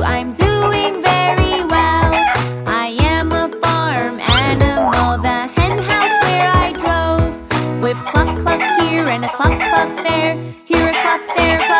I'm doing very well. I am a farm animal, the hen house where I drove. With cluck cluck here and a cluck cluck there, here a cluck, there a cluck.